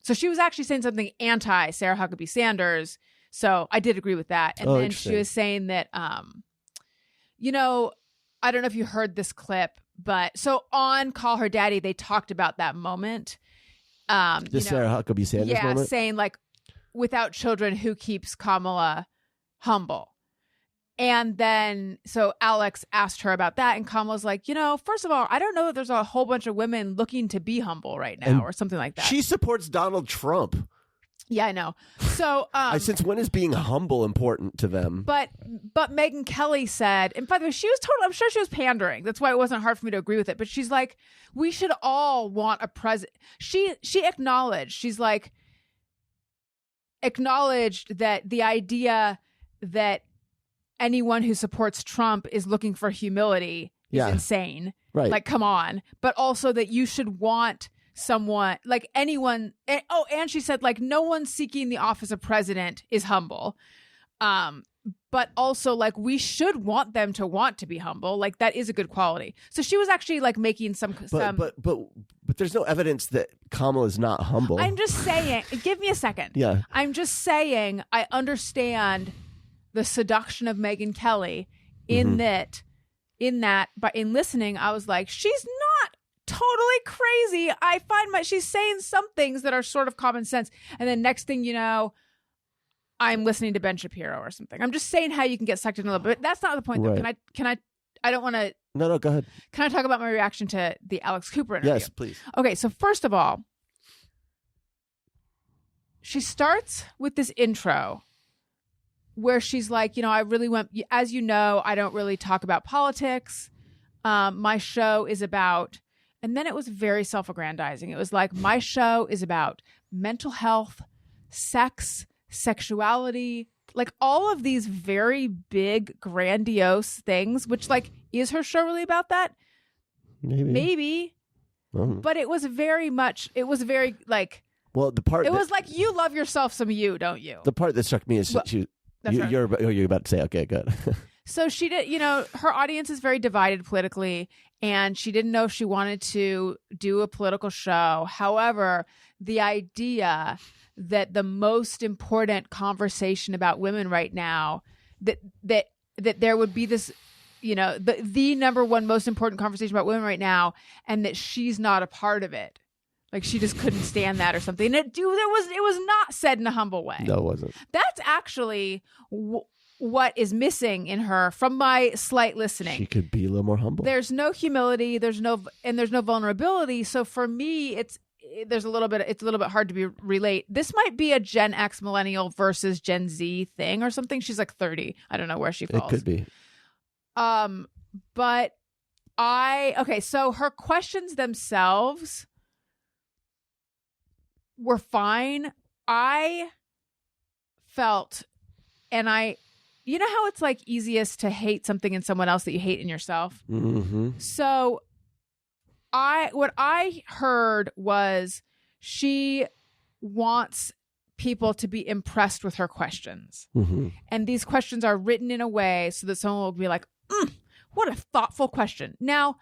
So she was actually saying something anti Sarah Huckabee Sanders. So I did agree with that. And then she was saying that, you know, I don't know if you heard this clip, but so on Call Her Daddy, they talked about that moment. Sarah Huckabee Sanders moment? Yeah, saying like, without children, who keeps Kamala humble? And then, so Alex asked her about that, and Kamala's like, you know, first of all, I don't know if there's a whole bunch of women looking to be humble right now, or something like that. She supports Donald Trump. Yeah, I know. So, since when is being humble important to them? But Megyn Kelly said, and by the way, she was totally, I'm sure she was pandering. That's why it wasn't hard for me to agree with it. But she's like, we should all want a president. She acknowledged, she's like, acknowledged that the idea that anyone who supports Trump is looking for humility is insane. Right. Like, come on. But also that you should want someone, like anyone. And she said, like, no one seeking the office of president is humble. But also, like, we should want them to want to be humble. Like, that is a good quality. So she was actually like making some. But there's no evidence that Kamala is not humble. I'm just saying. Give me a second. Yeah. I'm just saying. I understand the seduction of Megyn Kelly in that. But in listening, I was like, she's not totally crazy. I find she's saying some things that are sort of common sense, and then next thing you know, I'm listening to Ben Shapiro or something. I'm just saying how you can get sucked in a little bit. That's not the point, though. Right. Can I? I don't want to. No, go ahead. Can I talk about my reaction to the Alex Cooper interview? Yes, please. Okay, so first of all, she starts with this intro where she's like, you know, I really went, as you know, I don't really talk about politics. My show is about, and then it was very self-aggrandizing. It was like, my show is about mental health, sex, sexuality, like all of these very big, grandiose things, which, like, is her show really about that? Maybe. But it was very like, well, the part it was like, you love yourself some you, don't you? The part that struck me is you're about to say, okay, good. So she did, you know, her audience is very divided politically, and she didn't know if she wanted to do a political show. However, the idea that the most important conversation about women right now, that there would be this the number one most important conversation about women right now, and that she's not a part of it. Like she just couldn't stand that or something. It was not said in a humble way. No, it wasn't. That's actually what is missing in her from my slight listening. She could be a little more humble. There's no humility. There's no vulnerability. So for me, it's a little bit hard to relate. This might be a Gen X millennial versus Gen Z thing or something. She's like 30. I don't know where she falls. It could be. But so her questions themselves were fine. I felt, and you know how it's like easiest to hate something in someone else that you hate in yourself? Mm-hmm. So what I heard was she wants people to be impressed with her questions. Mm-hmm. And these questions are written in a way so that someone will be like, what a thoughtful question. Now,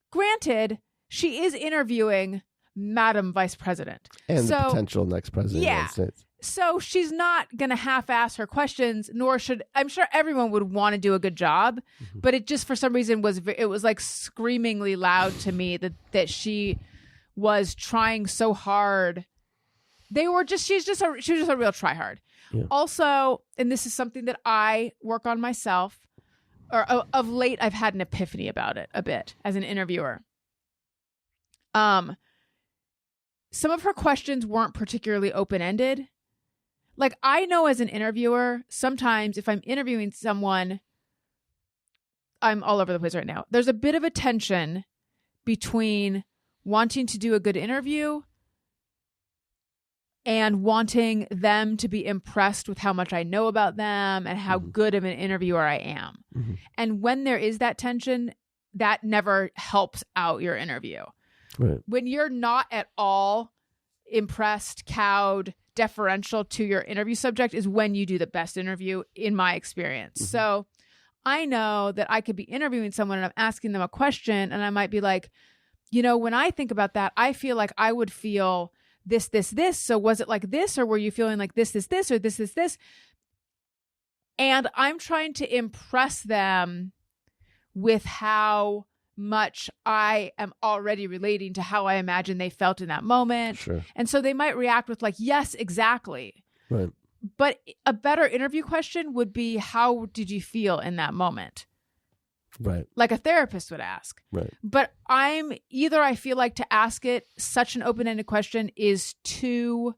granted, she is interviewing Madam Vice President. And the potential next president of the United States. So she's not going to half-ass her questions, nor should, I'm sure everyone would want to do a good job, but it just for some reason was like screamingly loud to me that she was trying so hard. She was just a real tryhard. Yeah. Also, and this is something that I work on myself, or of late I've had an epiphany about it a bit as an interviewer. Some of her questions weren't particularly open-ended. Like, I know as an interviewer, sometimes if I'm interviewing someone, I'm all over the place right now. There's a bit of a tension between wanting to do a good interview and wanting them to be impressed with how much I know about them and how good of an interviewer I am. Mm-hmm. And when there is that tension, that never helps out your interview. Right. When you're not at all impressed, cowed, deferential to your interview subject is when you do the best interview, in my experience. Mm-hmm. So I know that I could be interviewing someone and I'm asking them a question and I might be like, when I think about that, I feel like I would feel this. So was it like this, or were you feeling like this, or this? And I'm trying to impress them with how much I am already relating to how I imagine they felt in that moment. Sure. And so they might react with like, yes, exactly. Right. But a better interview question would be, how did you feel in that moment? Right. Like a therapist would ask. Right. But I feel like to ask it such an open-ended question is too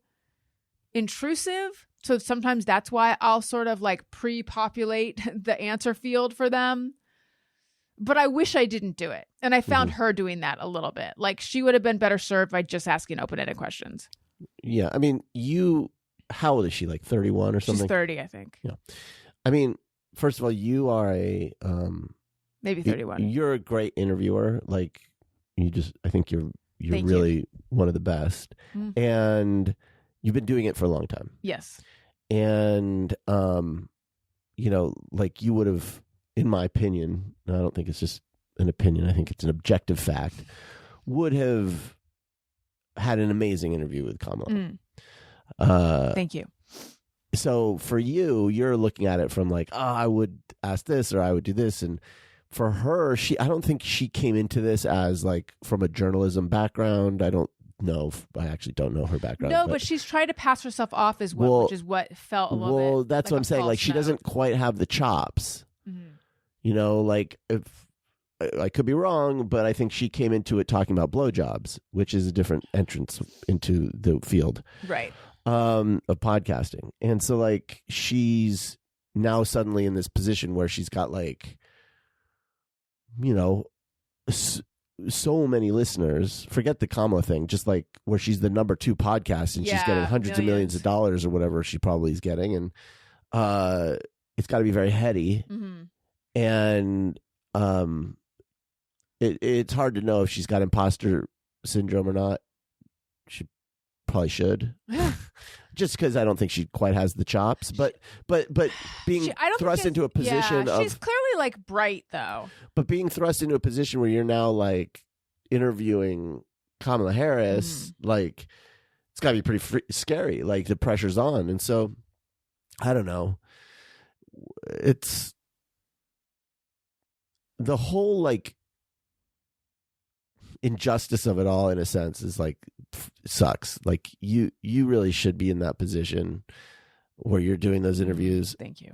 intrusive. So sometimes that's why I'll sort of like pre-populate the answer field for them. But I wish I didn't do it. And I found her doing that a little bit. Like, she would have been better served by just asking open-ended questions. Yeah. I mean, how old is she? Like 31 or something? She's 30, I think. Yeah. I mean, first of all, you are maybe 31. You're a great interviewer. Like, I think you're really one of the best. Mm-hmm. And you've been doing it for a long time. Yes. And, like you would have, in my opinion, I don't think it's just an opinion, I think it's an objective fact, would have had an amazing interview with Kamala. Thank you. So for you're looking at it from like, I would ask this or I would do this. And for her, I don't think she came into this as like from a journalism background. I actually don't know her background. No, but she's trying to pass herself off as well, which is what felt a little bit. Well, that's like what I'm saying. Like, she doesn't quite have the chops. Mm-hmm. Like, if I could be wrong, but I think she came into it talking about blowjobs, which is a different entrance into the field, right? Of podcasting. And so, like, she's now suddenly in this position where she's got like, so many listeners. Forget the Kamala thing, just like where she's the number 2 podcast and she's getting hundreds of millions of dollars or whatever she probably is getting, and it's got to be very heady. Mm-hmm. And it's hard to know if she's got imposter syndrome or not. She probably should. Just because I don't think she quite has the chops, but being thrust into a position of, she's clearly like bright though. But being thrust into a position where you're now like interviewing Kamala Harris, like, it's got to be pretty scary. Like, the pressure's on, and so I don't know. the whole like injustice of it all, in a sense, is like sucks. Like you really should be in that position where you're doing those interviews. Thank you.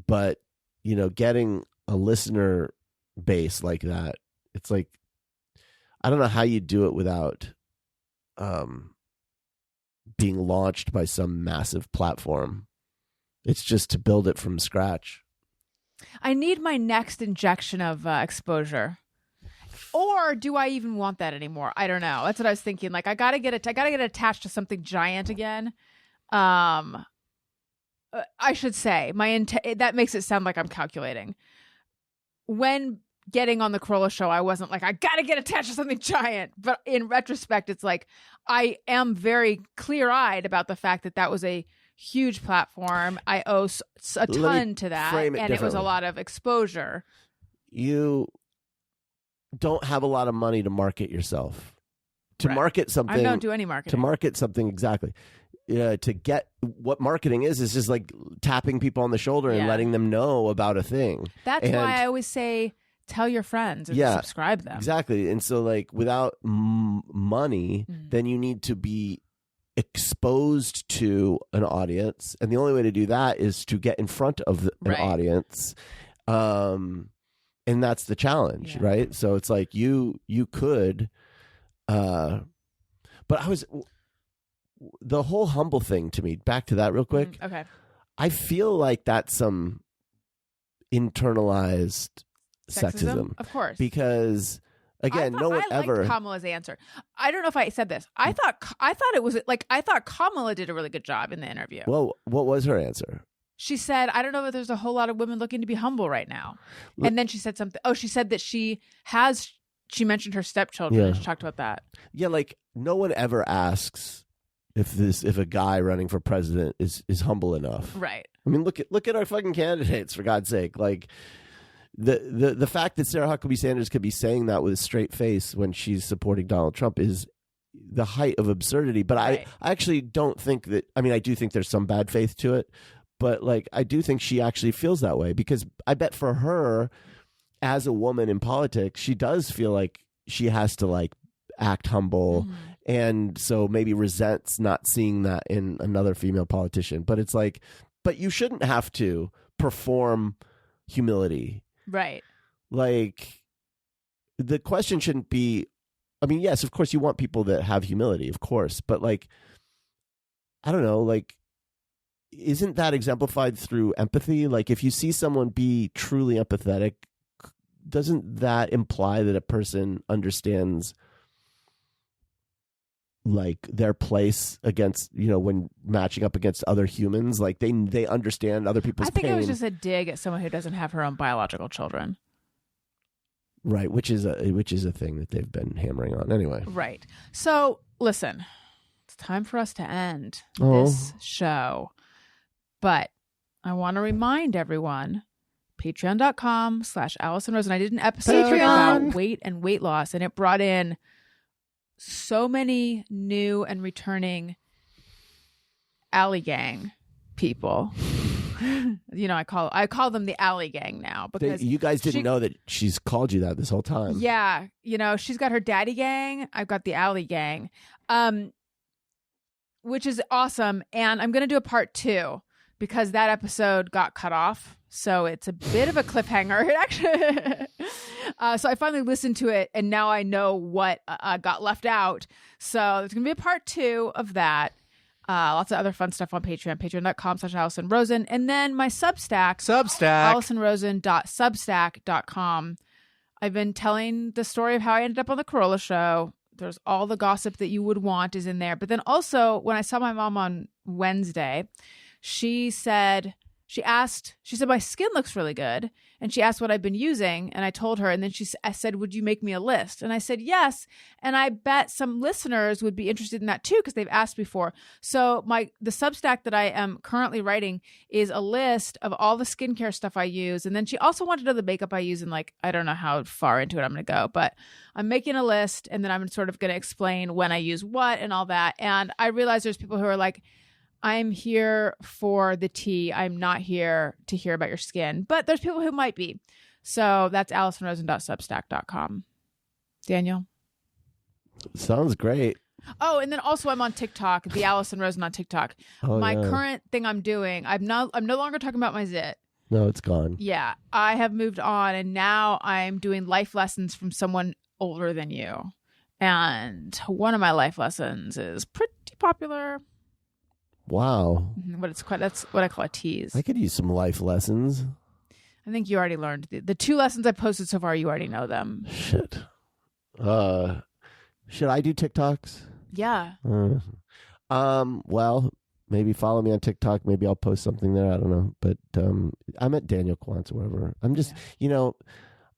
But getting a listener base like that, it's like, I don't know how you do it without being launched by some massive platform. It's just to build it from scratch. I need my next injection of exposure. Or do I even want that anymore? I don't know. That's what I was thinking. Like, I gotta get attached to something giant again. I should say that makes it sound like I'm calculating. When getting on the Corolla show, I wasn't like, I gotta get attached to something giant. But in retrospect, it's like, I am very clear-eyed about the fact that was a huge platform. I owe a ton to that, and it was a lot of exposure. You don't have a lot of money to market yourself. To Right. market something, I don't do any marketing. To market something, exactly. To get what marketing is just like tapping people on the shoulder and letting them know about a thing. That's why I always say, tell your friends and subscribe them. Exactly. And so, like, without money, then you need to be exposed to an audience, and the only way to do that is to get in front of an audience, and that's the challenge, right? So it's like you could, but the whole humble thing to me. Back to that real quick. Okay, I feel like that's some internalized sexism, of course, because. Again, no one ever. Liked Kamala's answer. I don't know if I said this. I thought it was like, I thought Kamala did a really good job in the interview. Well, what was her answer? She said, I don't know if there's a whole lot of women looking to be humble right now. And then she said something. Oh, she said that she mentioned her stepchildren. And she talked about that. Yeah, like no one ever asks if a guy running for president is humble enough. Right. I mean, look at our fucking candidates, for God's sake. Like. The fact that Sarah Huckabee Sanders could be saying that with a straight face when she's supporting Donald Trump is the height of absurdity. But I actually don't think that. I mean, I do think there's some bad faith to it, but like I do think she actually feels that way, because I bet for her, as a woman in politics, she does feel like she has to like act humble, and so maybe resents not seeing that in another female politician. But it's like, but you shouldn't have to perform humility. Right. Like, the question shouldn't be, I mean, yes, of course you want people that have humility, of course, but like, I don't know, like, isn't that exemplified through empathy? Like, if you see someone be truly empathetic, doesn't that imply that a person understands like their place against, when matching up against other humans? Like they understand other people's pain. I think it was just a dig at someone who doesn't have her own biological children. Right, which is a thing that they've been hammering on anyway. Right. So listen, it's time for us to end this show. But I want to remind everyone, patreon.com/Alison Rosen. I did an episode about weight and weight loss, and it brought in so many new and returning alley gang people. I call them the alley gang now, because you guys didn't know that she's called you that this whole time. Yeah, she's got her daddy gang. I've got the alley gang, which is awesome. And I'm going to do a part 2 because that episode got cut off. So it's a bit of a cliffhanger. It actually. So I finally listened to it, and now I know what got left out. So there's going to be a part 2 of that. Lots of other fun stuff on Patreon, patreon.com/Alison Rosen. And then my Substack. AlisonRosen.substack.com. I've been telling the story of how I ended up on the Corolla show. There's all the gossip that you would want is in there. But then also, when I saw my mom on Wednesday, she said, my skin looks really good. And she asked what I've been using. And I told her. And then I said, would you make me a list? And I said, yes. And I bet some listeners would be interested in that too, because they've asked before. So the Substack that I am currently writing is a list of all the skincare stuff I use. And then she also wanted to know the makeup I use. And like, I don't know how far into it I'm going to go, but I'm making a list. And then I'm sort of going to explain when I use what and all that. And I realize there's people who are like, I'm here for the tea. I'm not here to hear about your skin. But there's people who might be. So that's AlisonRosen.substack.com. Daniel? Sounds great. Oh, and then also I'm on TikTok, the Alison Rosen on TikTok. Oh, my yeah. current thing I'm doing, I'm no longer talking about my zit. No, it's gone. Yeah, I have moved on, and now I'm doing life lessons from someone older than you. And one of my life lessons is pretty popular. Wow. That's what I call a tease. I could use some life lessons. I think you already learned the 2 lessons I posted so far. You already know them. Shit. Should I do TikToks? Yeah. Well, maybe follow me on TikTok. Maybe I'll post something there. I don't know. But I'm at Daniel Quantz or whatever. I'm just,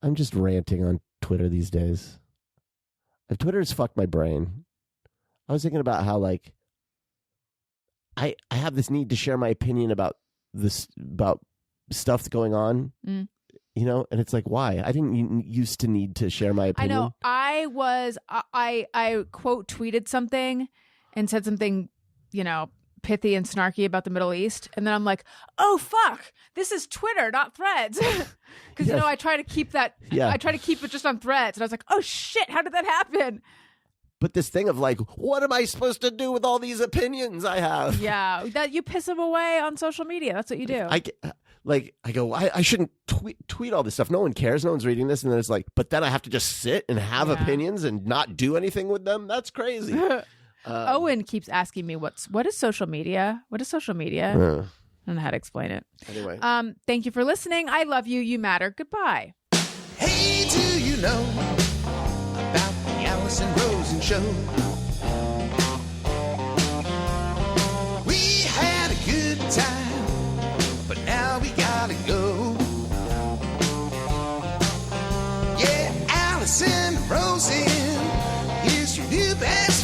I'm just ranting on Twitter these days. Twitter has fucked my brain. I was thinking about how, like, I have this need to share my opinion about stuff going on. And it's like, why? I didn't used to need to share my opinion. I know. I quote tweeted something and said something, pithy and snarky about the Middle East. And then I'm like, oh, fuck, this is Twitter, not Threads. Because, I try to keep that. Yeah. I try to keep it just on Threads. And I was like, oh, shit, how did that happen? But this thing of like, what am I supposed to do with all these opinions I have? Yeah, that you piss them away on social media. That's what you do. I shouldn't tweet all this stuff. No one cares. No one's reading this. And then it's like, but then I have to just sit and have opinions and not do anything with them. That's crazy. Owen keeps asking me, what is social media? What is social media? I don't know how to explain it. Anyway. Thank you for listening. I love you. You matter. Goodbye. Hey, do you know about the Alison Rosen Show? We had a good time, but now we gotta go. Yeah, Alison Rosen is your new best